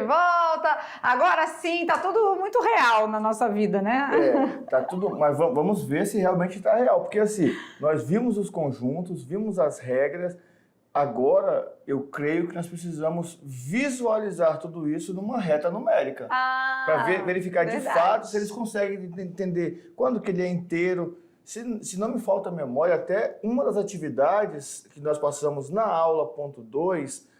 volta. Agora sim, tá tudo muito real na nossa vida, né? Tá tudo... Mas vamos ver se realmente tá real. Porque assim, nós vimos os conjuntos, vimos as regras. Agora, eu creio que nós precisamos visualizar tudo isso numa reta numérica. Para verificar verdade. De fato se eles conseguem entender quando que ele é inteiro. Se não me falta memória, até uma das atividades que nós passamos na aula ponto 2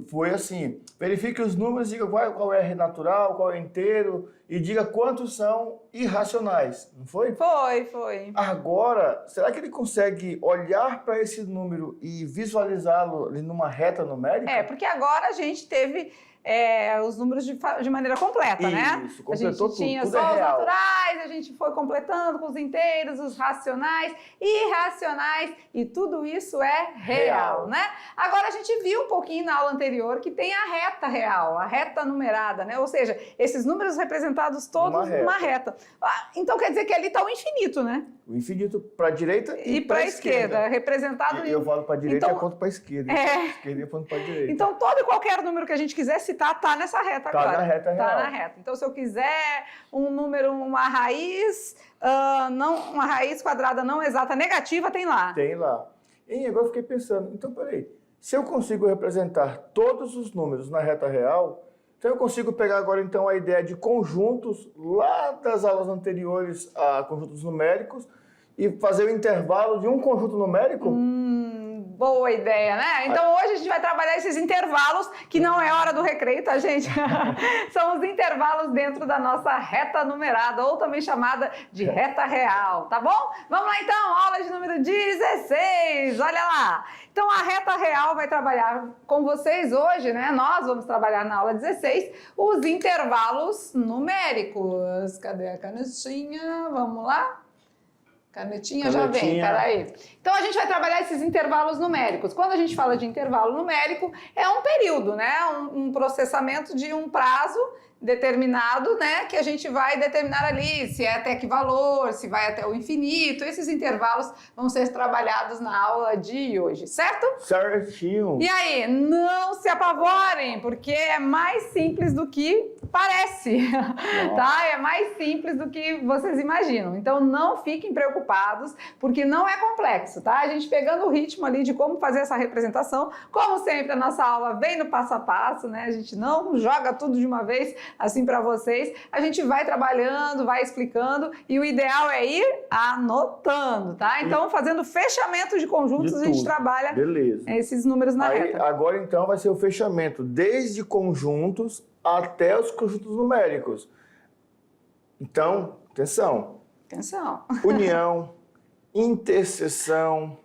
foi assim: verifique os números, diga qual é natural, qual é inteiro e diga quantos são irracionais, não foi? Foi. Agora, será que ele consegue olhar para esse número e visualizá-lo ali numa reta numérica? Porque agora a gente teve os números de maneira completa, né? Isso, completou a gente tinha tudo só é os real. naturais, a gente foi completando com os inteiros, os racionais, irracionais, e tudo isso é real, né? Agora a gente viu um pouquinho na aula anterior que tem a reta real, a reta numerada, né? Ou seja, esses números representados todos numa reta. Então quer dizer que ali está o infinito, né? O infinito para a direita e para a esquerda, representado... Eu falo para a direita e aponto para a esquerda. Esquerda e aponto para a direita. Então todo e qualquer número que a gente quiser citar está nessa reta agora. Está na reta real. Está na reta. Então se eu quiser um número, uma raiz quadrada não exata negativa, tem lá. Tem lá. E agora eu fiquei pensando, então peraí, se eu consigo representar todos os números na reta real, então eu consigo pegar agora então a ideia de conjuntos lá das aulas anteriores a conjuntos numéricos e fazer o intervalo de um conjunto numérico? Boa ideia, né? Então hoje a gente vai trabalhar esses intervalos, que não é hora do recreio, tá, gente? São os intervalos dentro da nossa reta numerada, ou também chamada de reta real, tá bom? Vamos lá então, aula de número 16, olha lá. Então a reta real vai trabalhar com vocês hoje, né? Nós vamos trabalhar na aula 16 os intervalos numéricos. Cadê a canetinha? Vamos lá. Canetinha já vem, peraí. Então a gente vai trabalhar esses intervalos numéricos. Quando a gente fala de intervalo numérico, é um período, né? Um processamento de um prazo determinado, né? Que a gente vai determinar ali se é até que valor, se vai até o infinito. Esses intervalos vão ser trabalhados na aula de hoje, certo? Certinho. E aí, não se apavorem, porque é mais simples do que parece, tá? É mais simples do que vocês imaginam. Então não fiquem preocupados, porque não é complexo, tá? A gente pegando o ritmo ali de como fazer essa representação, como sempre a nossa aula vem no passo a passo, né? A gente não joga tudo de uma vez assim para vocês. A gente vai trabalhando, vai explicando e o ideal é ir anotando, tá? Então fazendo fechamento de conjuntos, a gente trabalha esses números na reta. Agora então vai ser o fechamento desde conjuntos até os conjuntos numéricos. Então, atenção. Atenção. União, interseção,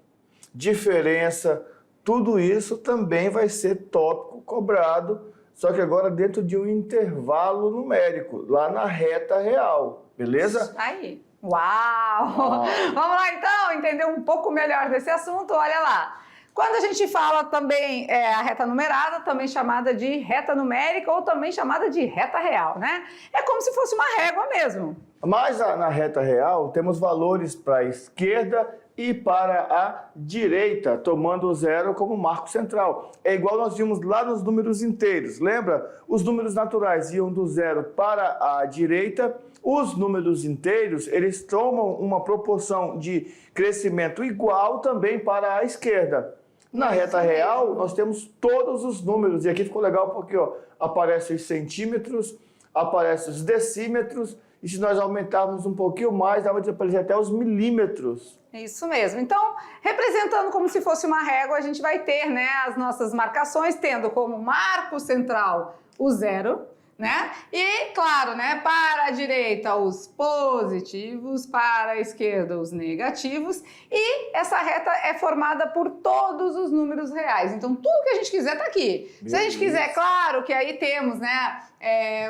diferença, tudo isso também vai ser tópico cobrado, só que agora dentro de um intervalo numérico, lá na reta real, beleza? Aí. Uau! Vamos lá então entender um pouco melhor desse assunto, olha lá. Quando a gente fala também a reta numerada, também chamada de reta numérica ou também chamada de reta real, né? É como se fosse uma régua mesmo. Mas na reta real temos valores para a esquerda e para a direita, tomando o zero como marco central. É igual nós vimos lá nos números inteiros, lembra? Os números naturais iam do zero para a direita, os números inteiros, eles tomam uma proporção de crescimento igual também para a esquerda. Na reta real, nós temos todos os números, e aqui ficou legal porque aparecem os centímetros, aparecem os decímetros, e se nós aumentarmos um pouquinho mais, dá para aparecer até os milímetros. Isso mesmo. Então, representando como se fosse uma régua, a gente vai ter, né, as nossas marcações, tendo como marco central o zero, né? E, claro, né, para a direita os positivos, para a esquerda os negativos, e essa reta é formada por todos os números reais. Então, tudo que a gente quiser tá aqui. Se a gente quiser, claro que aí temos, né,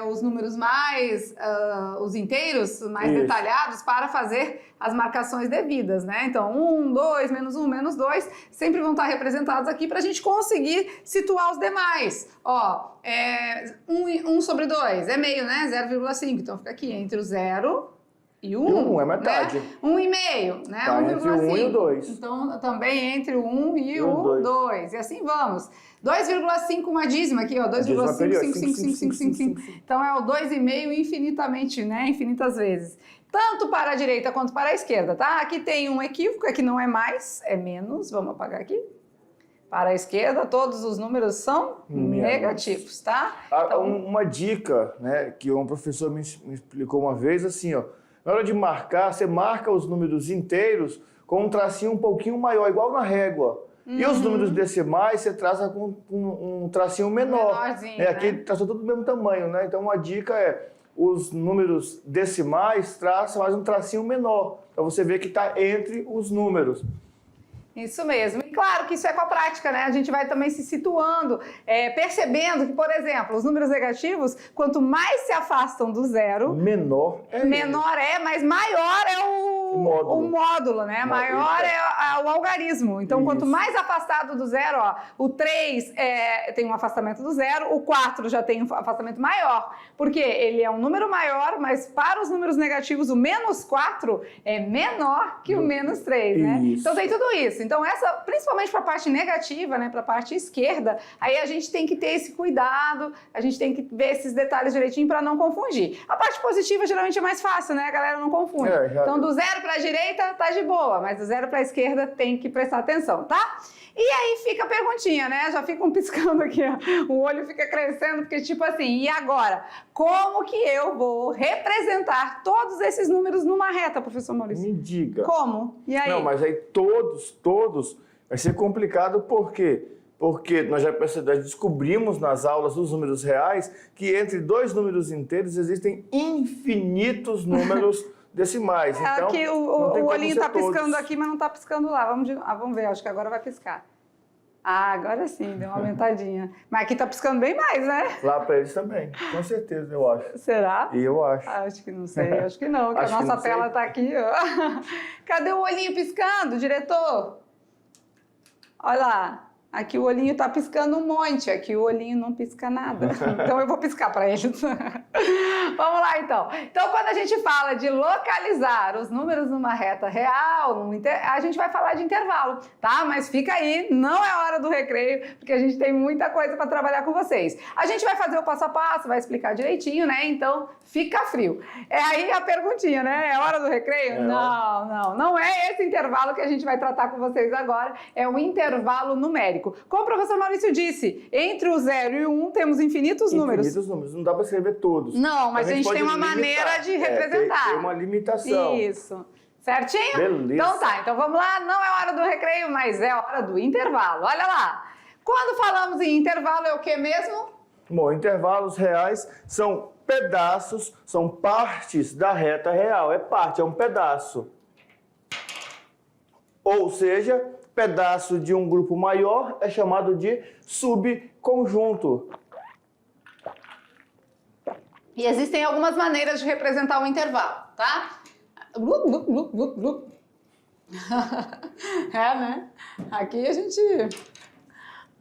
os números mais, os inteiros mais detalhados para fazer as marcações devidas, né? Então, 1, 2, menos 1, menos 2, sempre vão estar representados aqui para a gente conseguir situar os demais. Ó, 1 sobre 2 é meio, né? 0,5. Então, fica aqui entre o 0 E 1 é metade. Né? 1,5, né? Tá 1,5. entre o 1 e o 2. Então, também entre o 1 e o 2. E assim vamos. 2,5 uma dízima aqui, ó. 2,55555. Então é o 2,5 infinitamente, né? Infinitas vezes. Tanto para a direita quanto para a esquerda, tá? Aqui tem um equívoco, aqui não é mais, é menos. Vamos apagar aqui. Para a esquerda, todos os números são negativos, tá? Então, uma dica, né, que um professor me explicou uma vez, assim, ó. Na hora de marcar, você marca os números inteiros com um tracinho um pouquinho maior, igual na régua. E os números decimais você traça com um tracinho menor. Menorzinho, né? Aqui traçou tudo do mesmo tamanho, né? Então uma dica é, os números decimais traçam mais um tracinho menor, para você ver que está entre os números. Isso mesmo. E claro que isso é com a prática, né? A gente vai também se situando, percebendo que, por exemplo, os números negativos, quanto mais se afastam do zero, menor é, mas maior é o módulo, né? Maior é o algarismo. Então, quanto mais afastado do zero, ó, o 3 tem um afastamento do zero, o 4 já tem um afastamento maior, porque ele é um número maior, mas para os números negativos, o menos 4 é menor que o menos 3, né? Então, tem tudo isso. Então, principalmente para a parte negativa, né, para a parte esquerda, aí a gente tem que ter esse cuidado, a gente tem que ver esses detalhes direitinho para não confundir. A parte positiva geralmente é mais fácil, né? A galera não confunde. Então, do zero para a direita tá de boa, mas do zero para a esquerda tem que prestar atenção, tá? E aí fica a perguntinha, né? Já ficam piscando aqui, ó. O olho fica crescendo, porque tipo assim, e agora? Como que eu vou representar todos esses números numa reta, professor Maurício? Me diga. Como? E aí? Não, mas aí todos, vai ser complicado, por quê? Porque nós já descobrimos nas aulas dos números reais que entre dois números inteiros existem infinitos números decimais. Então, aqui o olhinho está piscando aqui, mas não está piscando lá. Vamos ver, acho que agora vai piscar. Ah, agora sim, deu uma aumentadinha. Mas aqui está piscando bem mais, né? Lá para eles também, com certeza, eu acho. Será? E eu acho. Acho que não sei, acho que não, que a nossa tela está aqui, ó. Cadê o olhinho piscando, diretor? Olha lá. Aqui o olhinho tá piscando um monte, aqui o olhinho não pisca nada. Então eu vou piscar para eles. Vamos lá então. Então quando a gente fala de localizar os números numa reta real, a gente vai falar de intervalo, tá? Mas fica aí, não é hora do recreio, porque a gente tem muita coisa para trabalhar com vocês. A gente vai fazer o passo a passo, vai explicar direitinho, né? Então fica frio. É aí a perguntinha, né? É hora do recreio? Não é esse intervalo que a gente vai tratar com vocês agora, é um intervalo numérico. Como o professor Maurício disse, entre o 0 e o 1 temos infinitos números. Infinitos números, não dá para escrever todos. Não, mas a gente tem uma maneira de representar. Tem uma limitação. Isso. Certinho? Beleza. Então tá, então vamos lá. Não é hora do recreio, mas é hora do intervalo. Olha lá. Quando falamos em intervalo, é o que mesmo? Bom, intervalos reais são pedaços, são partes da reta real. É parte, é um pedaço. Ou seja, pedaço de um grupo maior é chamado de subconjunto. E existem algumas maneiras de representar o intervalo, tá? É, né? Aqui a gente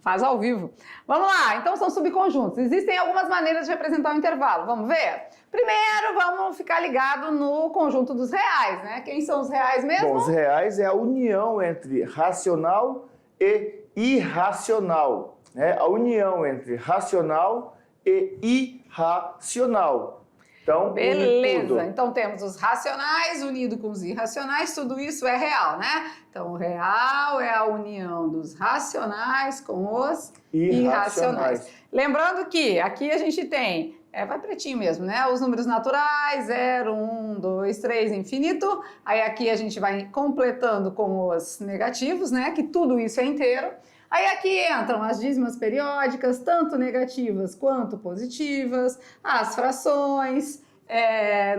faz ao vivo. Vamos lá, então são subconjuntos. Existem algumas maneiras de representar o intervalo. Vamos ver? Primeiro, vamos ficar ligado no conjunto dos reais, né? Quem são os reais mesmo? Bom, os reais é a união entre racional e irracional, né? A união entre racional e irracional. Então, beleza. Então temos os racionais unido com os irracionais, tudo isso é real, né? Então o real é a união dos racionais com os irracionais. Lembrando que aqui a gente tem, vai pretinho mesmo, né? Os números naturais, 0, 1, 2, 3, infinito. Aí aqui a gente vai completando com os negativos, né? Que tudo isso é inteiro. Aí aqui entram as dízimas periódicas, tanto negativas quanto positivas, as frações,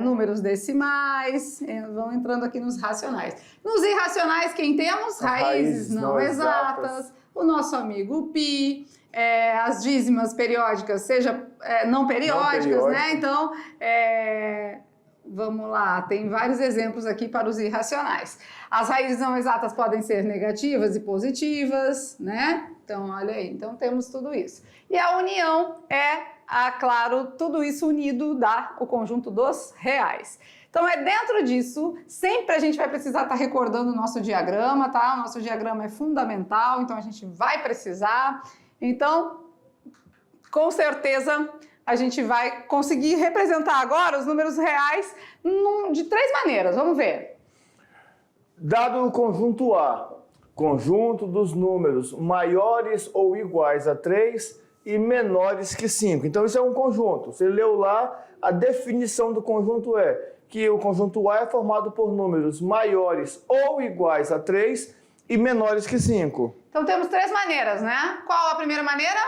números decimais, vão entrando aqui nos racionais. Nos irracionais, quem temos? Raízes não exatas, o nosso amigo π, as dízimas periódicas, seja não periódicas, né? Então, vamos lá, tem vários exemplos aqui para os irracionais. As raízes não exatas podem ser negativas e positivas, né? Então, olha aí, então temos tudo isso. E a união claro, tudo isso unido dá o conjunto dos reais. Então é dentro disso, sempre a gente vai precisar estar recordando o nosso diagrama, tá? O nosso diagrama é fundamental, então a gente vai precisar. Então, com certeza, a gente vai conseguir representar agora os números reais de 3 maneiras. Vamos ver. Dado o conjunto A, conjunto dos números maiores ou iguais a 3 e menores que 5. Então, isso é um conjunto. Você leu lá, a definição do conjunto é que o conjunto A é formado por números maiores ou iguais a 3 e menores que 5. Então, temos 3 maneiras, né? Qual a primeira maneira?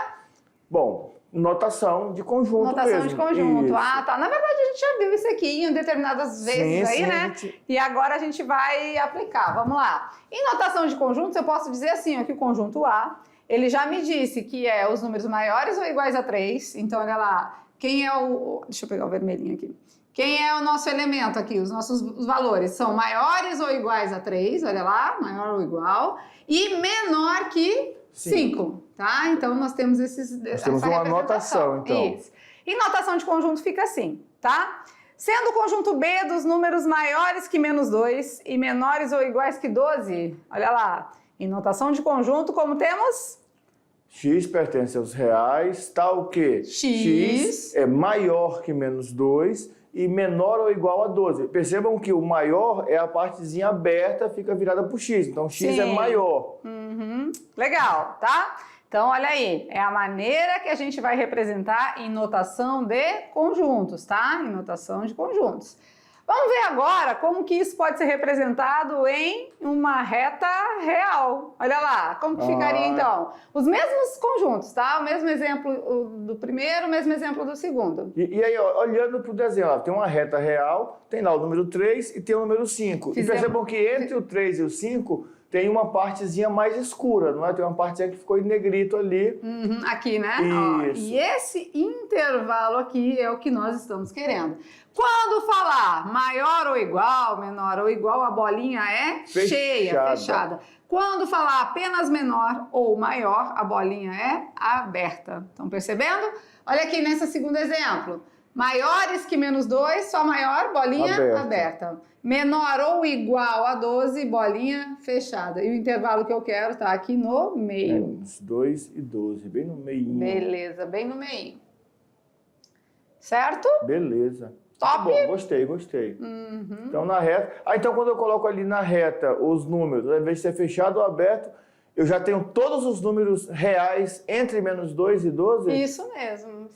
Bom, notação de conjunto Notação mesmo. de conjunto. Isso. Ah, tá. Na verdade, a gente já viu isso aqui em determinadas vezes aí, sim, né? E agora a gente vai aplicar. Vamos lá. Em notação de conjuntos, eu posso dizer assim, ó, que o conjunto A, ele já me disse que é os números maiores ou iguais a 3. Então, olha lá. Quem é o... Deixa eu pegar o vermelhinho aqui. Quem é o nosso elemento aqui? Os nossos valores são maiores ou iguais a 3, olha lá, maior ou igual, e menor que 5, tá? Então, nós temos Nós temos uma notação, então. Isso. E notação de conjunto fica assim, tá? Sendo o conjunto B dos números maiores que menos 2 e menores ou iguais que 12, olha lá, em notação de conjunto, como temos? X pertence aos reais, tal que X é maior que menos 2 e menor ou igual a 12. Percebam que o maior é a partezinha aberta, fica virada para o X. Então, X Sim. é maior. Legal, tá? Então, olha aí, é a maneira que a gente vai representar em notação de conjuntos, tá? Em notação de conjuntos. Vamos ver agora como que isso pode ser representado em uma reta real. Olha lá, como que ficaria então? Os mesmos conjuntos, tá? O mesmo exemplo do primeiro, o mesmo exemplo do segundo. E aí, ó, olhando para o desenho, ó, tem uma reta real, tem lá o número 3 e tem o número 5. E percebam que entre o 3 e o 5 tem uma partezinha mais escura, não é? Tem uma partezinha que ficou em negrito ali. Aqui, né? Isso. Ó, e esse intervalo aqui é o que nós estamos querendo. Quando falar maior ou igual, menor ou igual, a bolinha é cheia, fechada. Quando falar apenas menor ou maior, a bolinha é aberta. Estão percebendo? Olha aqui nesse segundo exemplo. Maiores que menos 2, só maior, bolinha aberta. Menor ou igual a 12, bolinha fechada. E o intervalo que eu quero tá aqui no meio. Menos 2 e 12, bem no meio. Beleza, bem no meio. Certo? Beleza. Top? Bom, gostei. Então, na reta... então, quando eu coloco ali na reta os números, ao invés de ser fechado ou aberto, eu já tenho todos os números reais entre menos 2 e 12? Isso mesmo.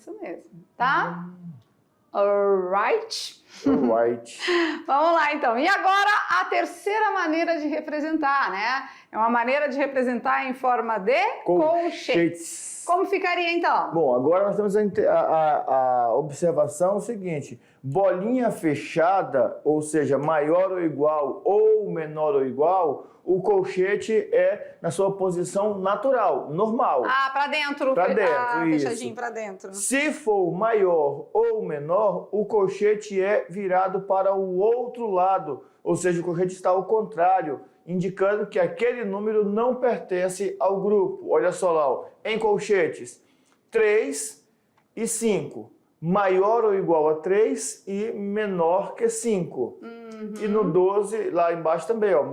Tá? Alright. Vamos lá, então. E agora, a terceira maneira de representar, né? É uma maneira de representar em forma de colchetes. Como ficaria, então? Bom, agora nós temos a observação seguinte. Bolinha fechada, ou seja, maior ou igual ou menor ou igual, o colchete é na sua posição natural, normal. Ah, para dentro. Para dentro, isso. Fechadinho para dentro. Se for maior ou menor, o colchete é virado para o outro lado, ou seja, o colchete está ao contrário, indicando que aquele número não pertence ao grupo. Olha só lá, ó, em colchetes, 3 e 5. Maior ou igual a 3 e menor que 5. E no 12, lá embaixo também, ó,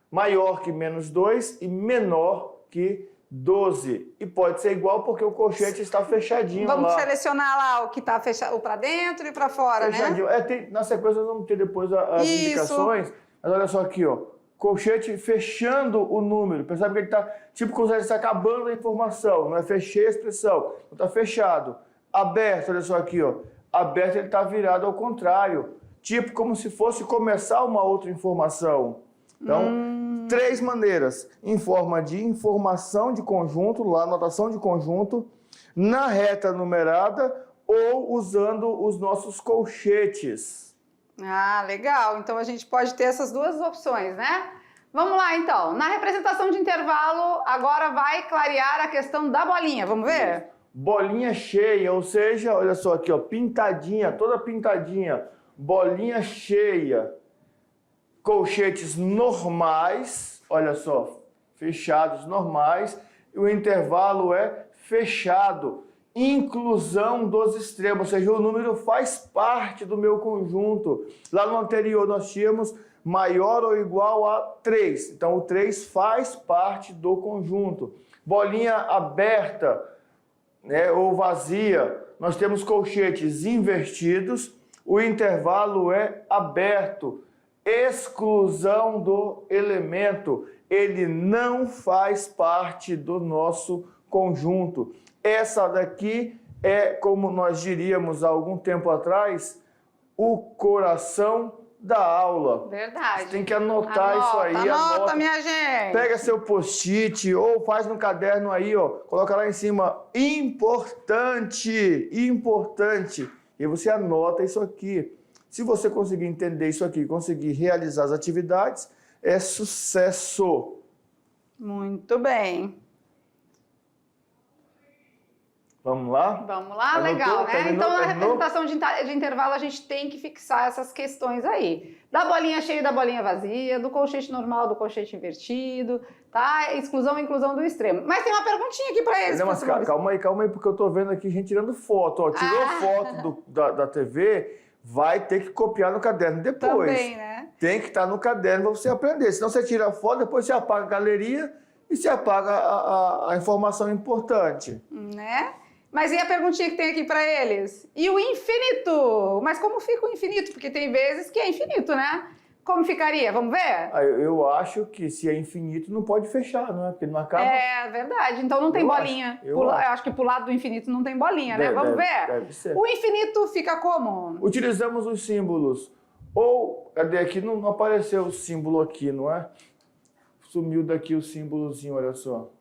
maior que menos 2 e menor que 12. E pode ser igual porque o colchete está fechadinho. Vamos lá. Selecionar lá o que está fechado, o para dentro e para fora, fechadinho. né? Na sequência nós vamos ter depois as indicações. Mas olha só aqui, ó. Colchete fechando o número. Percebe que ele está, tipo, como se ele está acabando a informação. Não é fechei a expressão. Não está fechado. Aberto, olha só aqui, ó. Aberto, ele está virado ao contrário. Tipo, como se fosse começar uma outra informação. Então, 3 maneiras. Em forma de informação de conjunto, lá, notação de conjunto, na reta numerada ou usando os nossos colchetes. Ah, legal. Então, a gente pode ter essas duas opções, né? Vamos lá, então. Na representação de intervalo, agora vai clarear a questão da bolinha. Vamos ver? Bolinha cheia, ou seja, olha só aqui, ó, pintadinha, toda pintadinha. Bolinha cheia. Colchetes normais, olha só, fechados normais. E o intervalo é fechado. inclusão dos extremos, ou seja, o número faz parte do meu conjunto. Lá no anterior nós tínhamos maior ou igual a 3, então o 3 faz parte do conjunto. Bolinha aberta, né, ou vazia, nós temos colchetes invertidos, o intervalo é aberto. Exclusão do elemento, ele não faz parte do nosso conjunto. Essa daqui é, como nós diríamos há algum tempo atrás, o coração da aula. Verdade. Você tem que anotar isso aí. Anota, minha gente. Pega seu post-it ou faz no caderno aí, ó. Coloca lá em cima, importante, importante. E você anota isso aqui. Se você conseguir entender isso aqui, conseguir realizar as atividades, é sucesso. Muito bem. Vamos lá? Vamos lá, Anotou? legal, né? Terminou? Então, na Terminou? representação de intervalo, a gente tem que fixar essas questões aí. Da bolinha cheia e da bolinha vazia, do colchete normal, do colchete invertido, tá? Exclusão e inclusão do extremo. Mas tem uma perguntinha aqui para eles, Não, mas professores. calma aí, porque eu tô vendo aqui gente tirando foto. Ó. Tirou foto da TV, vai ter que copiar no caderno depois. Também, né? Tem que estar no caderno para você aprender. Senão você tira a foto, depois você apaga a galeria e você apaga a informação importante. Né? Mas e a perguntinha que tem aqui para eles? E o infinito? Mas como fica o infinito? Porque tem vezes que é infinito, né? Como ficaria? Vamos ver? Eu acho que se é infinito não pode fechar, não é? Porque não acaba. É verdade. Então não tem Eu bolinha. acho, eu Eu acho que pro lado do infinito não tem bolinha, né? Vamos ver? Deve ser. O infinito fica como? Utilizamos os símbolos. Ou, cadê aqui? Não apareceu o símbolo aqui, não é? Sumiu daqui o símbolozinho, olha só.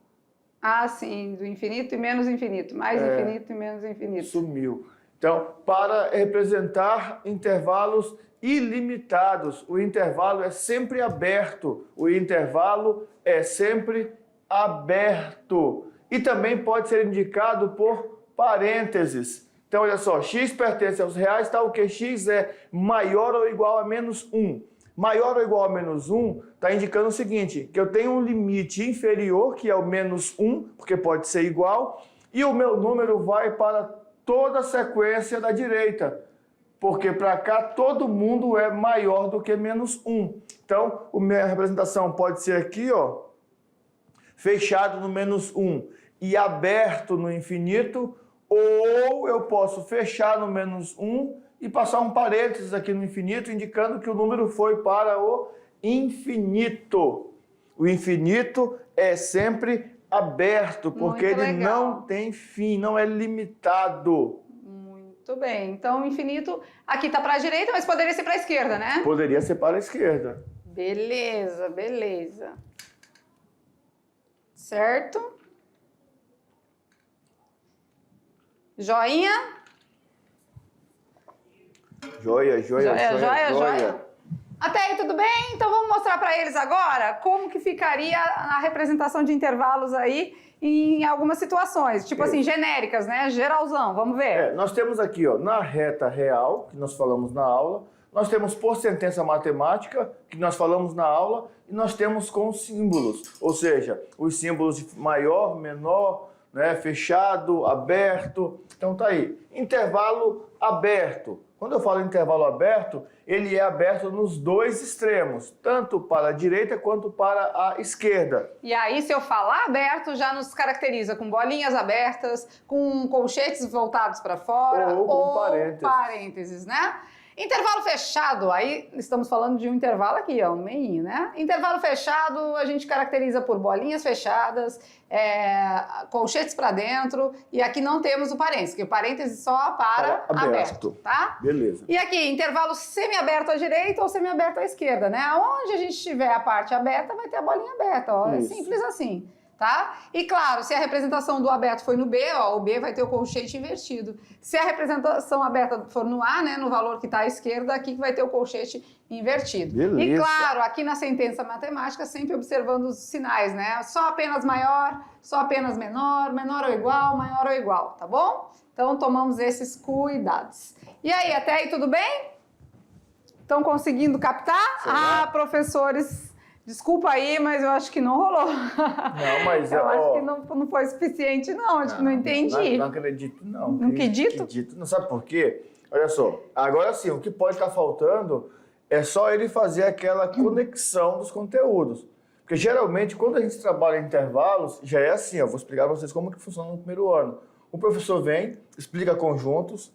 Ah, sim, do infinito e menos infinito. Mais infinito e menos infinito. Sumiu. Então, para representar intervalos ilimitados, o intervalo é sempre aberto. O intervalo é sempre aberto. E também pode ser indicado por parênteses. Então, olha só, x pertence aos reais, está o que x é maior ou igual a menos 1. Maior ou igual a menos 1 está indicando o seguinte, que eu tenho um limite inferior, que é o menos 1, porque pode ser igual, e o meu número vai para toda a sequência da direita, porque para cá todo mundo é maior do que menos 1. Então, a minha representação pode ser aqui, ó, fechado no menos 1 e aberto no infinito, ou eu posso fechar no menos 1 e passar um parênteses aqui no infinito, indicando que o número foi para o infinito. O infinito é sempre aberto, porque ele não tem fim, não é limitado. Muito bem. Então, o infinito aqui está para a direita, mas poderia ser para a esquerda, né? Poderia ser para a esquerda. Beleza, beleza. Certo? Joinha? Joia. Até aí, tudo bem? Então vamos mostrar para eles agora como que ficaria a representação de intervalos aí em algumas situações, tipo assim, genéricas, né? Geralzão, vamos ver. Nós temos aqui, ó, na reta real, que nós falamos na aula, nós temos por sentença matemática, que nós falamos na aula, e nós temos com símbolos, ou seja, os símbolos de maior, menor, né, fechado, aberto. Então tá aí. Intervalo aberto. Quando eu falo intervalo aberto, ele é aberto nos dois extremos, tanto para a direita quanto para a esquerda. E aí, se eu falar aberto, já nos caracteriza com bolinhas abertas, com colchetes voltados para fora ou com parênteses, né? Intervalo fechado, aí estamos falando de um intervalo aqui, ó, um meinho, né? Intervalo fechado a gente caracteriza por bolinhas fechadas, colchetes para dentro, e aqui não temos o parênteses, que o parênteses só para aberto, tá? Beleza. E aqui, intervalo semiaberto à direita ou semiaberto à esquerda, né? Onde a gente tiver a parte aberta, vai ter a bolinha aberta, ó, é simples assim. Tá? E claro, se a representação do aberto foi no B, ó, o B vai ter o colchete invertido. Se a representação aberta for no A, né, no valor que está à esquerda, aqui que vai ter o colchete invertido. Beleza. E claro, aqui na sentença matemática, sempre observando os sinais, né? Só apenas maior, só apenas menor, menor ou igual, maior ou igual, tá bom? Então, tomamos esses cuidados. E aí, até aí tudo bem? Estão conseguindo captar? Será? Professores Desculpa aí, mas eu acho que não rolou. Não, mas... Eu acho que não foi suficiente, não. Acho que não entendi. Não acredito, não. Não acredito? Não sabe por quê? Olha só, agora sim, o que pode estar faltando é só ele fazer aquela conexão dos conteúdos. Porque geralmente, quando a gente trabalha em intervalos, já é assim, vou explicar para vocês como que funciona no primeiro ano. O professor vem, explica conjuntos,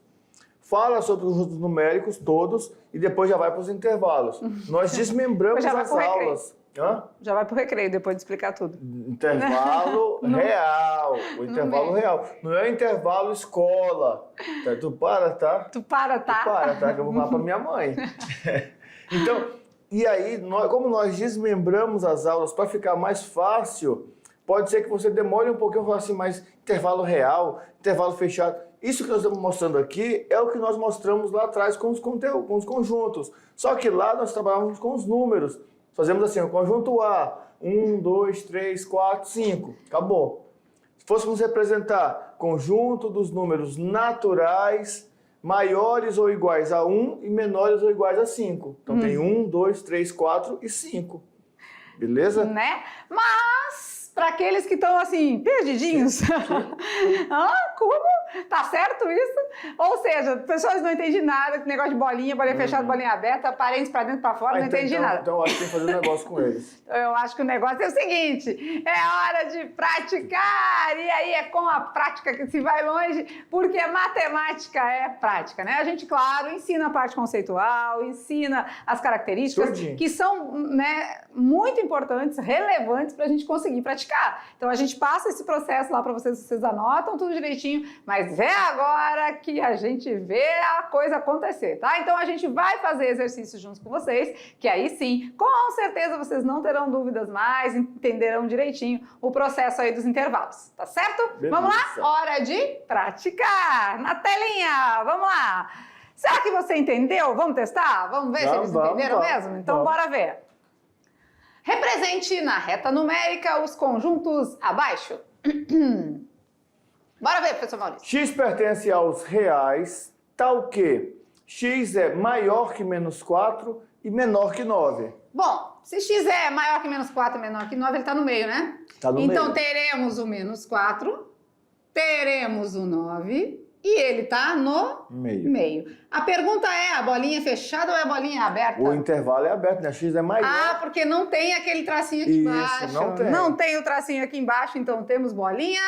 fala sobre os conjuntos numéricos todos e depois já vai para os intervalos. Nós desmembramos as aulas. Hã? Já vai pro recreio depois de explicar tudo. Intervalo real. O intervalo real. Não é o intervalo escola. Tu para, tá? Tu para, tá? Tu para, tá? Que eu vou falar pra minha mãe. Então, e aí, como nós desmembramos as aulas para ficar mais fácil, pode ser que você demore um pouquinho e fale assim, mas intervalo real, intervalo fechado. Isso que nós estamos mostrando aqui é o que nós mostramos lá atrás com os conjuntos. Só que lá nós trabalhamos com os números. Fazemos assim, o conjunto A, 1, 2, 3, 4, 5, acabou. Se fôssemos representar conjunto dos números naturais maiores ou iguais a 1 e menores ou iguais a 5. Então tem 1, 2, 3, 4 e 5. Beleza? Né? Mas, para aqueles que estão assim, perdidinhos, como? Tá certo isso? Ou seja, pessoas não entendem nada, que negócio de bolinha fechada, bolinha aberta, parentes para dentro, para fora, não entende nada. Então eu acho que tem que fazer um negócio com eles. Eu acho que o negócio é o seguinte, é hora de praticar, e aí é com a prática que se vai longe, porque matemática é prática, né? A gente, claro, ensina a parte conceitual, ensina as características Tudinho. Que são, né, muito importantes, relevantes para a gente conseguir praticar. Então a gente passa esse processo lá para vocês, vocês anotam tudo direitinho, mas é agora que a gente vê a coisa acontecer, tá? Então a gente vai fazer exercícios juntos com vocês, que aí sim, com certeza vocês não terão dúvidas mais, entenderão direitinho o processo aí dos intervalos, tá certo? Beleza. Vamos lá? Hora de praticar! Na telinha, vamos lá! Será que você entendeu? Vamos testar? Vamos ver se eles entenderam mesmo? Então bora ver. Represente na reta numérica os conjuntos abaixo. Bora ver, professor Maurício. X pertence aos reais, tal que x é maior que menos 4 e menor que 9. Bom, se x é maior que menos 4 e menor que 9, ele está no meio, né? Tá no então meio. teremos o menos 4, teremos o 9 e ele está no meio. A pergunta é, a bolinha é fechada ou é a bolinha aberta? O intervalo é aberto, né? X é maior. Ah, porque não tem aquele tracinho aqui embaixo. Não tem. Não tem o tracinho aqui embaixo, então temos bolinha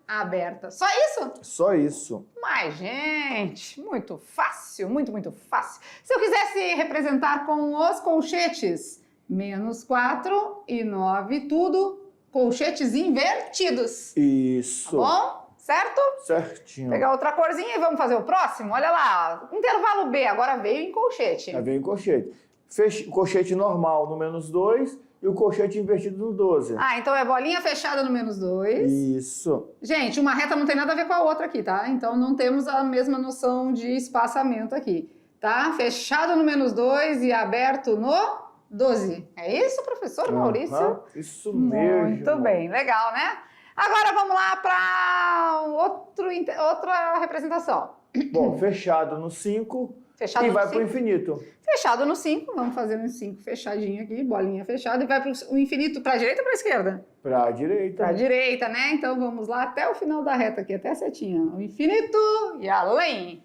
aberta. Só isso? Só isso. Mas, gente, muito fácil, muito fácil. Se eu quisesse representar com os colchetes, menos 4 e 9, tudo colchetes invertidos. Isso. Tá bom? Certo? Certinho. Vou pegar outra corzinha e vamos fazer o próximo? Olha lá, intervalo B, agora veio em colchete. Aí vem o colchete. Colchete normal no menos 2 e o colchete invertido no 12. Ah, então é bolinha fechada no menos 2. Isso. Gente, uma reta não tem nada a ver com a outra aqui, tá? Então não temos a mesma noção de espaçamento aqui, tá? Fechado no menos 2 e aberto no 12. É isso, professor Maurício? Isso mesmo. Muito bem, legal, né? Agora vamos lá para outra representação. Bom, fechado no 5 Fechado e no vai para o 5. infinito. Fechado no 5, vamos fazer um 5 fechadinho aqui, bolinha fechada, e vai para o infinito para a direita ou para a esquerda? Para a direita. Para a direita, né? Então vamos lá até o final da reta aqui, até a setinha. O infinito e além.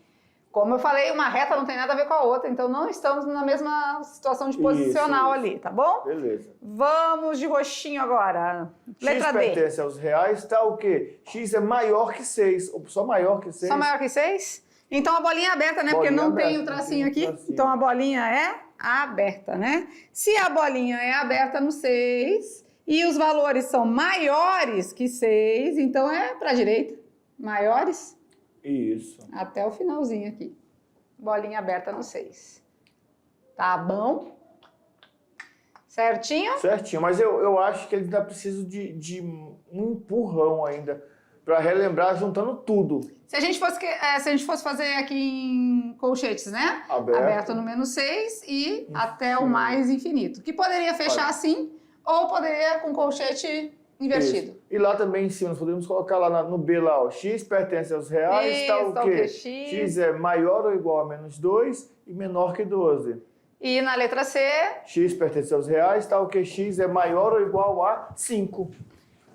Como eu falei, uma reta não tem nada a ver com a outra, então não estamos na mesma situação de posicional Isso. ali, tá bom? Beleza. Vamos de roxinho agora. Letra X D. pertence aos reais, tá o quê? X é maior que 6, ou só maior que 6. Só maior que 6? Então a bolinha é aberta, né? Porque Bolinha não tem aberta, o tracinho não tem aqui. o tracinho. Então a bolinha é aberta, né? Se a bolinha é aberta no 6 e os valores são maiores que 6, então é para a direita. Maiores Isso. até o finalzinho aqui. Bolinha aberta no 6. Tá bom? Certinho? Certinho, mas eu acho que ele ainda precisa de um empurrão ainda para relembrar juntando tudo. Se a gente fosse fazer aqui em colchetes, né? Aberto. No menos 6 e até o mais infinito. Que poderia fechar assim ou poderia com colchete invertido. Isso. E lá também em cima, nós podemos colocar lá no B lá, ó, X pertence aos reais, Isso, tá o quê? X. X é maior ou igual a menos 2 e menor que 12. E na letra C? X pertence aos reais, tal que x é maior ou igual a 5.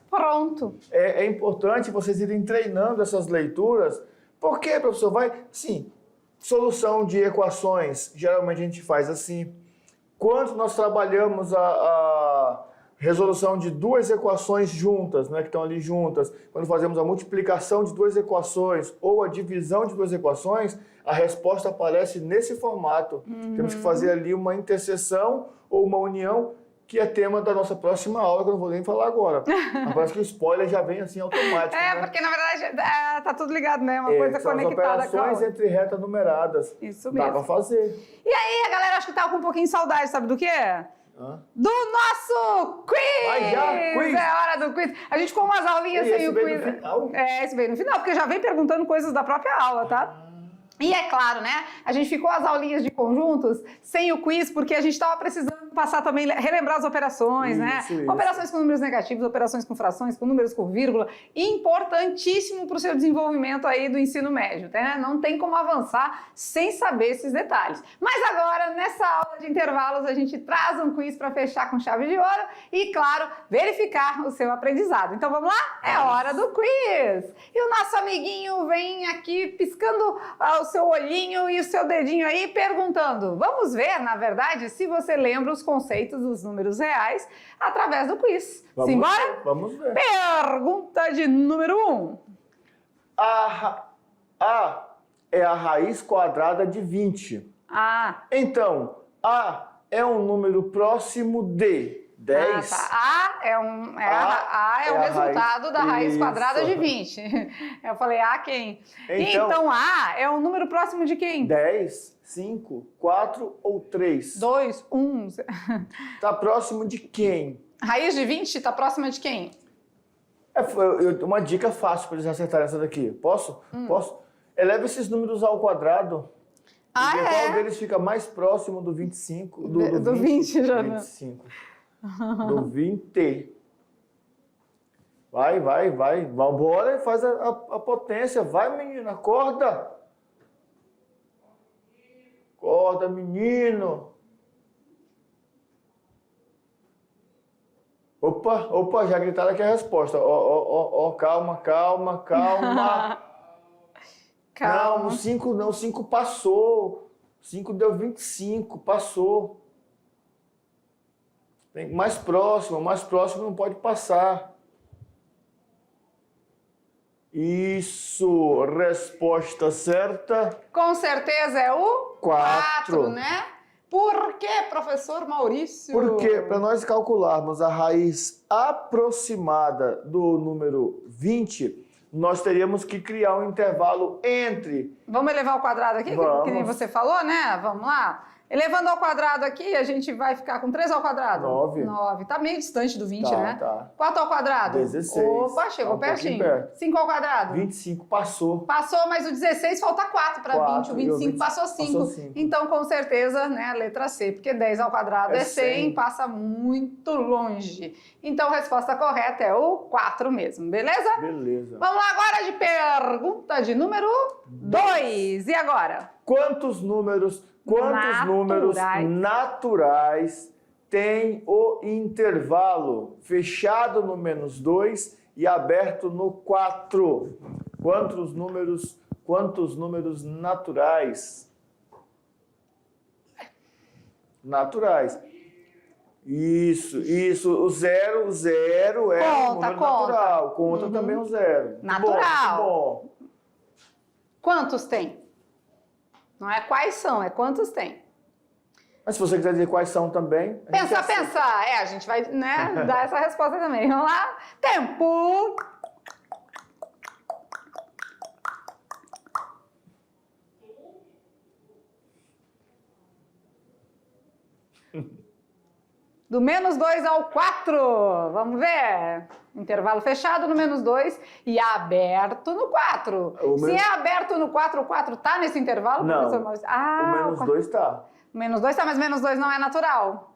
Pronto. É importante vocês irem treinando essas leituras. Por quê, professor? Vai, sim, solução de equações, geralmente a gente faz assim. Quando nós trabalhamos a resolução de duas equações juntas, né, que estão ali juntas, quando fazemos a multiplicação de duas equações ou a divisão de duas equações, a resposta aparece nesse formato. Temos que fazer ali uma interseção ou uma união, que é tema da nossa próxima aula, que eu não vou nem falar agora. Mas parece que o spoiler já vem assim automático. Né? Porque na verdade tá tudo ligado, né? Uma coisa são conectada as operações entre retas numeradas. Isso mesmo. Dá pra fazer. E aí, a galera acho que tá com um pouquinho de saudade, sabe do quê? Do nosso quiz! Vai já, quiz! É hora do quiz. A gente ficou umas aulinhas sem o quiz. Esse veio no final, porque já vem perguntando coisas da própria aula, tá? E é claro, né? A gente ficou as aulinhas de conjuntos sem o quiz, porque a gente estava precisando passar também, relembrar as operações, né? Operações com números negativos, operações com frações, com números com vírgula. Importantíssimo para o seu desenvolvimento aí do ensino médio, né? Não tem como avançar sem saber esses detalhes. Mas agora, nessa aula de intervalos, a gente traz um quiz para fechar com chave de ouro e, claro, verificar o seu aprendizado. Então vamos lá? É hora do quiz! E o nosso amiguinho vem aqui piscando o seu olhinho e o seu dedinho aí perguntando. Vamos ver, na verdade, se você lembra os conceitos dos números reais através do quiz. Simbora? Vamos ver. Pergunta de número 1. A é a raiz quadrada de 20. Então, A é um número próximo de 10. Tá. A é o resultado da raiz quadrada de 20. Eu falei, quem? Então, A é um número próximo de quem? 10, 5, 4 ou 3? 2, 1. Está próximo de quem? Raiz de 20 está próxima de quem? Uma dica fácil para eles acertarem essa daqui. Posso? Posso? Eleva esses números ao quadrado. Qual deles fica mais próximo do 25? Do 20, já. 25. Do 20. Vai. Bora e faz a potência. Vai, menina, acorda. Acorda, menino. Opa, já gritaram aqui a resposta. Calma. Não, o 5 não, o 5 passou. 5 deu 25, passou. Tem mais próximo não pode passar. Isso, resposta certa. Com certeza é o 4, né? Por que, professor Maurício? Porque para nós calcularmos a raiz aproximada do número 20, nós teríamos que criar um intervalo entre... Vamos elevar ao quadrado aqui, que nem você falou, né? Vamos lá. Elevando ao quadrado aqui, a gente vai ficar com 3 ao quadrado? 9. Tá meio distante do 20, né? Tá. 4 ao quadrado? 16. Opa, chegou pertinho. 5 ao quadrado? 25, passou. Passou, mas o 16 falta 4 para 20. O 25 passou 5. Então, com certeza, né, a letra C, porque 10 ao quadrado é 100, passa muito longe. Então, a resposta correta é o 4 mesmo, beleza? Beleza. Vamos lá agora de pergunta de número 2. E agora? Quantos números naturais tem o intervalo fechado no -2 e aberto no 4? Quantos números naturais? Naturais. Isso. O zero é um número natural. Conta também o zero. Natural. Bom. Quantos tem? Não é quais são, é quantos tem. Mas se você quiser dizer quais são também... Pensa. A gente vai, né, dar essa resposta também. Vamos lá. Tempo. Do -2 ao 4. Vamos ver. Intervalo fechado no -2 e aberto no 4. Se é aberto no 4, o 4 tá nesse intervalo, não, professor Maurício? O -2 tá. O -2 tá, mas -2 não é natural.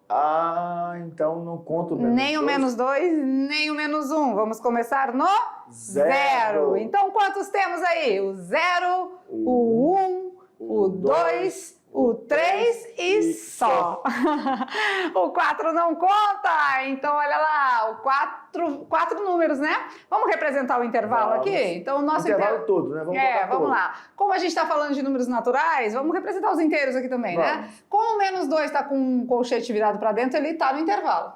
Então não conta o -2. Nem o -2, nem o -1. Vamos começar no 0. Então quantos temos aí? O 0, o 1, o 2, o 3 e só. O 4 não conta, então olha lá, o 4 números, né? Vamos representar o intervalo aqui? Então o nosso intervalo todo, né? Vamos lá. Como a gente está falando de números naturais, vamos representar os inteiros aqui também, né? Como o menos 2 está com um colchete virado para dentro, ele está no intervalo.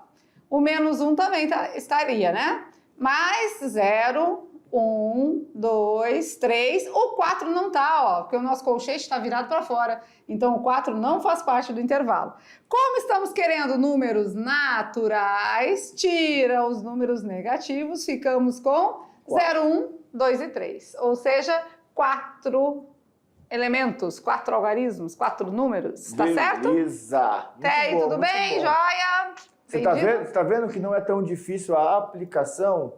O menos 1 também estaria, né? Mais 0, 1, 2, 3. O 4 não tá, ó, porque o nosso colchete está virado para fora. Então, o 4 não faz parte do intervalo. Como estamos querendo números naturais, tira os números negativos, ficamos com 0, 1, 2 e 3. Ou seja, 4 elementos, 4 algarismos, 4 números. Tá certo? Beleza. Até aí, tudo bem? Joia? Você tá vendo que não é tão difícil a aplicação?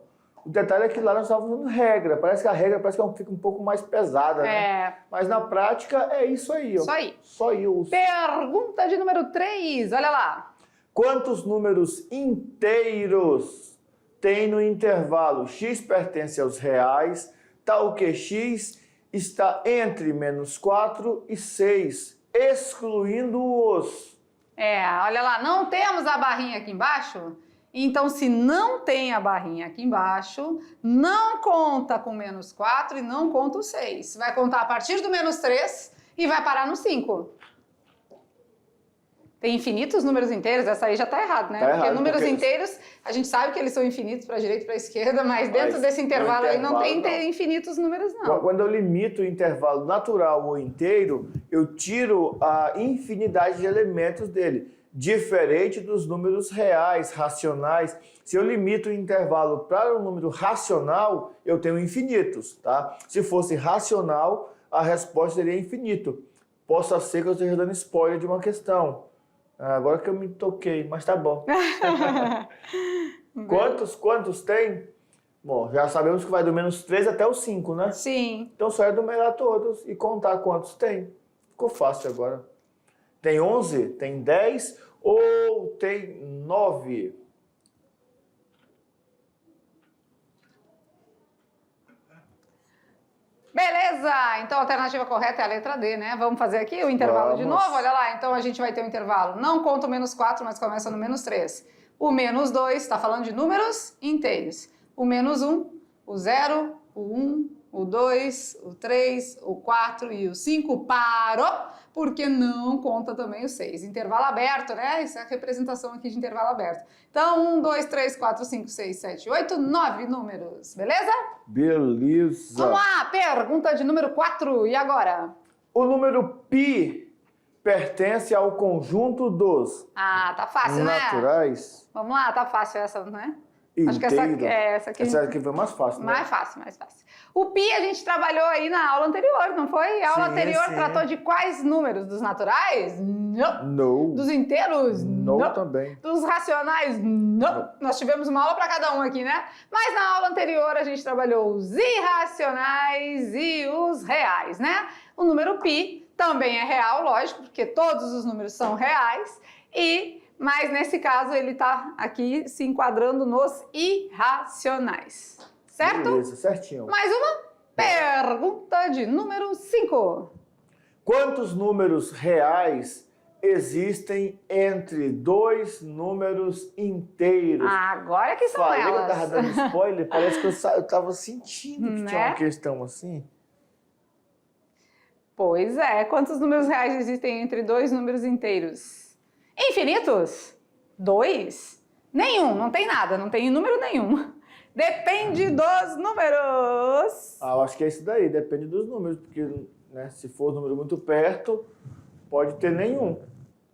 O detalhe é que lá nós estávamos usando regra. Parece que a regra fica um pouco mais pesada, né? Mas na prática é isso aí, ó. Isso aí. Só isso. Pergunta de número 3, olha lá. Quantos números inteiros tem no intervalo x pertence aos reais, tal que x está entre -4 e 6, excluindo-os? Olha lá, não temos a barrinha aqui embaixo? Então, se não tem a barrinha aqui embaixo, não conta com -4 e não conta o 6. Vai contar a partir do -3 e vai parar no 5. Tem infinitos números inteiros? Essa aí já está errado, né? Porque números inteiros, a gente sabe que eles são infinitos para a direita e para a esquerda, mas dentro desse intervalo aí não tem infinitos números, não. Quando eu limito o intervalo natural ou inteiro, eu tiro a infinidade de elementos dele. Diferente dos números reais, racionais. Se eu limito o intervalo para um número racional, eu tenho infinitos, tá? Se fosse racional, a resposta seria infinito. Possa ser que eu esteja dando spoiler de uma questão. Agora que eu me toquei, mas tá bom. Quantos tem? Bom, já sabemos que vai do -3 até o 5, né? Sim. Então só é numerar todos e contar quantos tem. Ficou fácil agora. Tem 11? Tem 10? Ou tem 9? Beleza! Então a alternativa correta é a letra D, né? Vamos fazer aqui o intervalo de novo? Olha lá, então a gente vai ter um intervalo. Não conta o -4, mas começa no -3. O -2 está falando de números inteiros. O -1, o 0, o 1, o 2, o 3, o 4 e o 5 parou, porque não conta também o 6. Intervalo aberto, né? Isso é a representação aqui de intervalo aberto. Então, 1, 2, 3, 4, 5, 6, 7, 8, 9 números. Beleza? Beleza. Vamos lá, pergunta de número 4. E agora? O número π pertence ao conjunto dos tá fácil, naturais. Né? Vamos lá, tá fácil essa, né? Inteiro. Acho que essa aqui. Essa aqui foi mais fácil, né? Mais fácil. O π a gente trabalhou aí na aula anterior, não foi? A aula anterior tratou de quais números? Dos naturais? Não. Dos inteiros? Não também. Dos racionais? Não. Nós tivemos uma aula para cada um aqui, né? Mas na aula anterior a gente trabalhou os irracionais e os reais, né? O número π também é real, lógico, porque todos os números são reais mas nesse caso ele está aqui se enquadrando nos irracionais, certo? Beleza, certinho. Mais uma pergunta de número 5. Quantos números reais existem entre dois números inteiros? Agora que são Falei elas. Que eu estava dando spoiler, parece que eu estava sentindo que tinha uma questão assim. Pois é, quantos números reais existem entre dois números inteiros? Infinitos? 2? Nenhum, não tem nada, não tem número nenhum. Depende dos números. Eu acho que é isso daí, depende dos números, porque né, se for um número muito perto, pode ter nenhum.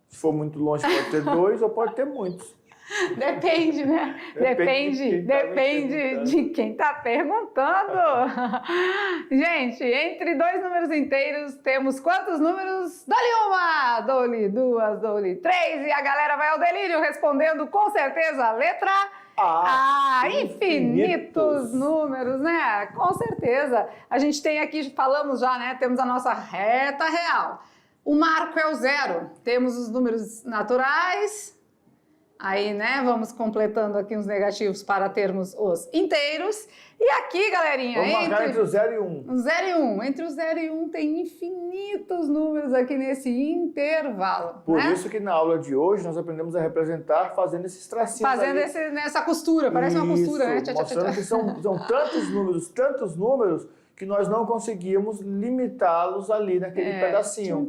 Se for muito longe, pode ter 2 ou pode ter muitos. Depende, né? Depende de quem está perguntando. Gente, entre dois números inteiros, temos quantos números? Dou-lhe uma, dou-lhe duas, dou-lhe 3. E a galera vai ao delírio respondendo com certeza a letra A. Infinitos números, né? Com certeza. A gente tem aqui, falamos já, né? Temos a nossa reta real. O marco é o 0. Temos os números naturais Aí, né, vamos completando aqui os negativos para termos os inteiros. E aqui, galerinha, Vamos marcar entre o 0 e 1. O 0 e 1. Entre o 0 e 1 tem infinitos números aqui nesse intervalo. Por né? isso que na aula de hoje nós aprendemos a representar fazendo esses tracinhos Fazendo ali. essa costura, parece uma costura, né? Isso, mostrando que são tantos números, que nós não conseguimos limitá-los ali naquele pedacinho.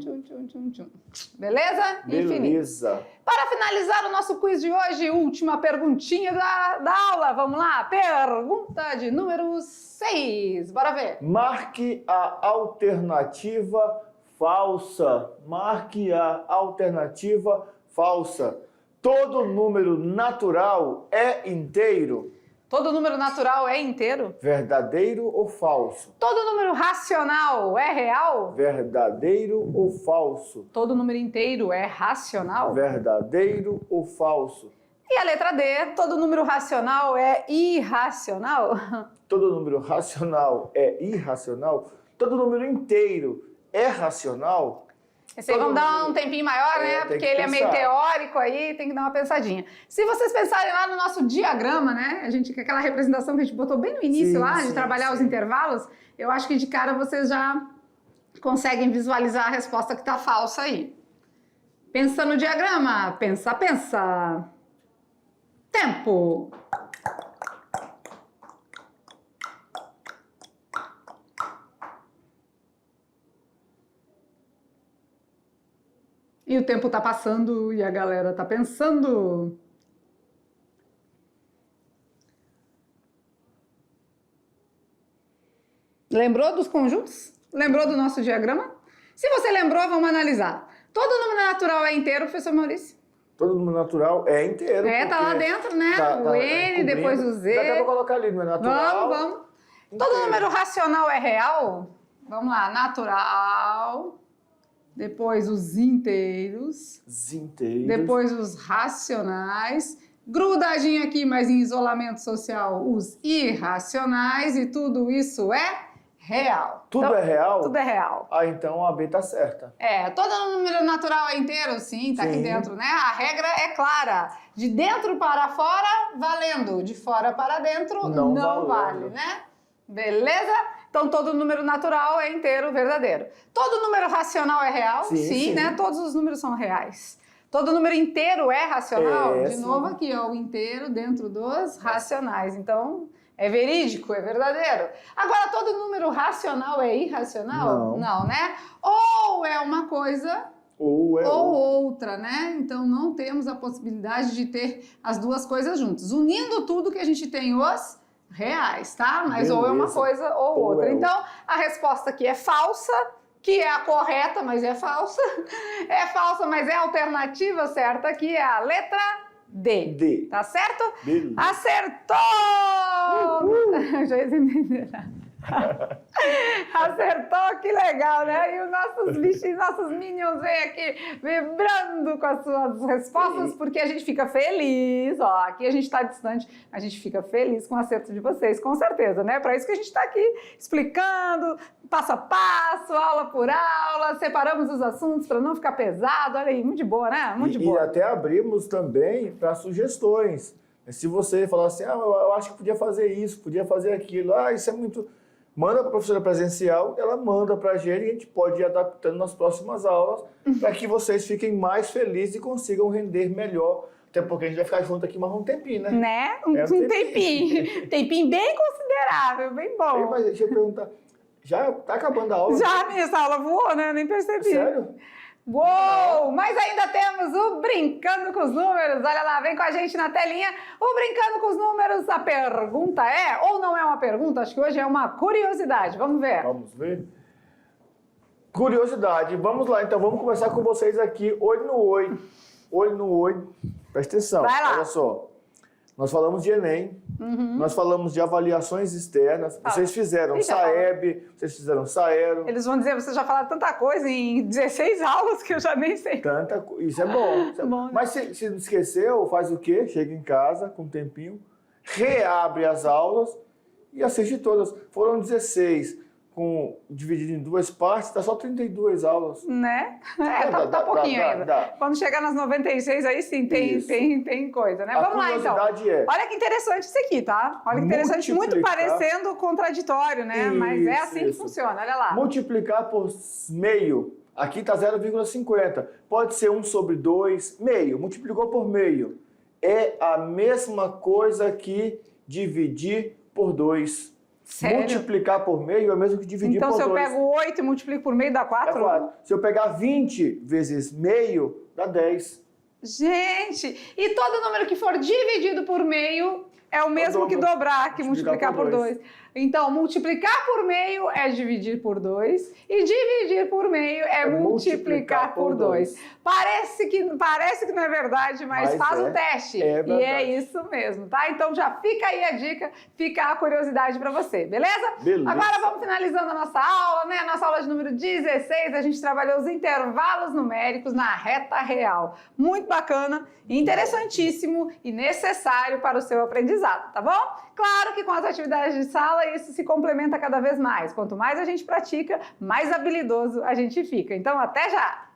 Beleza? Beleza. Para finalizar o nosso quiz de hoje, última perguntinha da aula. Vamos lá? Pergunta de número 6. Bora ver. Marque a alternativa falsa. Marque a alternativa falsa. Todo número natural é inteiro? Todo número natural é inteiro? Verdadeiro ou falso? Todo número racional é real? Verdadeiro ou falso? Todo número inteiro é racional? Verdadeiro ou falso? E a letra D, todo número racional é irracional? Todo número racional é irracional? Todo número inteiro é racional? Esse aí vamos dar um tempinho maior, né? Porque ele é meio teórico aí, tem que dar uma pensadinha. Se vocês pensarem lá no nosso diagrama, né? Aquela representação que a gente botou bem no início de trabalhar os intervalos, eu acho que de cara vocês já conseguem visualizar a resposta que tá falsa aí. Pensa no diagrama. Pensa. Tempo. E o tempo tá passando e a galera tá pensando. Lembrou dos conjuntos? Lembrou do nosso diagrama? Se você lembrou, vamos analisar. Todo número natural é inteiro, professor Maurício? Todo número natural é inteiro. Tá lá dentro, né? O N, depois o Z. Dá até pra colocar ali, não é natural? Vamos. Todo número racional é real? Vamos lá, natural. Depois os inteiros. Depois os racionais. Grudadinho aqui, mas em isolamento social, os irracionais. E tudo isso é real. Tudo é real? Tudo é real. Ah, então a B tá certa. Todo número natural é inteiro? Sim, tá aqui dentro, né? A regra é clara. De dentro para fora, valendo. De fora para dentro, não vale, né? Beleza? Então, todo número natural é inteiro, verdadeiro. Todo número racional é real? Sim, né? Todos os números são reais. Todo número inteiro é racional? De novo aqui, ó, o inteiro dentro dos racionais. Então, é verídico, é verdadeiro. Agora, todo número racional é irracional? Não, né? Ou é uma coisa ou outra, né? Então, não temos a possibilidade de ter as duas coisas juntas. Unindo tudo que a gente tem os reais, tá? Mas Beleza. Ou é uma coisa ou outra. Então, a resposta aqui é falsa, que é a correta, mas é falsa. É falsa, mas é a alternativa certa, que é a letra D. Tá certo? Beleza. Acertou! Já ia entender. Acertou, que legal, né? E os nossos bichinhos, nossos minions vêm aqui vibrando com as suas respostas, porque a gente fica feliz, ó, aqui a gente está distante, a gente fica feliz com o acerto de vocês, com certeza, né? Para isso que a gente está aqui explicando, passo a passo, aula por aula, separamos os assuntos para não ficar pesado, olha aí, muito de boa, né? Muito de boa. E até abrimos também para sugestões. Se você falar assim, eu acho que podia fazer isso, podia fazer aquilo, isso é muito... Manda para a professora presencial, ela manda para a gente e a gente pode ir adaptando nas próximas aulas para que vocês fiquem mais felizes e consigam render melhor. Até porque a gente vai ficar junto aqui mais um tempinho, né? Um tempinho. Tempinho bem considerável, bem bom. Mas deixa eu perguntar, já está acabando a aula? Já, essa aula voou, né? Eu nem percebi. Sério? Uou! Mas ainda temos o Brincando com os Números. Olha lá, vem com a gente na telinha. O Brincando com os Números, a pergunta é, ou não é uma pergunta, acho que hoje é uma curiosidade. Vamos ver. Vamos ver. Curiosidade. Vamos lá, então vamos conversar com vocês aqui, olho no olho. Olho no olho. Presta atenção. Vai lá. Olha só. Nós falamos de Enem, nós falamos de avaliações externas, vocês fizeram SAEB, vocês fizeram SAERO. Eles vão dizer, vocês já falaram tanta coisa em 16 aulas que eu já nem sei. Isso é bom. Isso é bom, né? Mas se não esqueceu, faz o quê? Chega em casa com um tempinho, reabre as aulas e assiste todas. Foram 16. dividido em 2 partes, dá só 32 aulas. Né? Tá pouquinho ainda. Dá. Quando chegar nas 96, aí sim, tem coisa, né? Vamos lá, então. Olha que interessante isso aqui, tá? Olha que interessante, muito parecendo contraditório, né? Mas é assim que funciona, olha lá. Multiplicar por meio. Aqui está 0,50. Pode ser 1 sobre 2, meio. Multiplicou por meio. É a mesma coisa que dividir por 2. Sério? Multiplicar por meio é o mesmo que dividir por 2. Então, se eu pego 8 e multiplico por meio, dá 4? Dá 4. Se eu pegar 20 vezes meio, dá 10. Gente, e todo número que for dividido por meio é o mesmo que dobrar, que multiplicar por 2. Então, multiplicar por meio é dividir por 2 e dividir por meio é multiplicar por 2. Parece que não é verdade, mas faz o teste. E é isso mesmo, tá? Então já fica aí a dica, fica a curiosidade para você, beleza? Agora vamos finalizando a nossa aula, né? A nossa aula de número 16, a gente trabalhou os intervalos numéricos na reta real. Muito bacana, interessantíssimo e necessário para o seu aprendizado, tá bom? Claro que com as atividades de sala isso se complementa cada vez mais. Quanto mais a gente pratica, mais habilidoso a gente fica. Então, até já!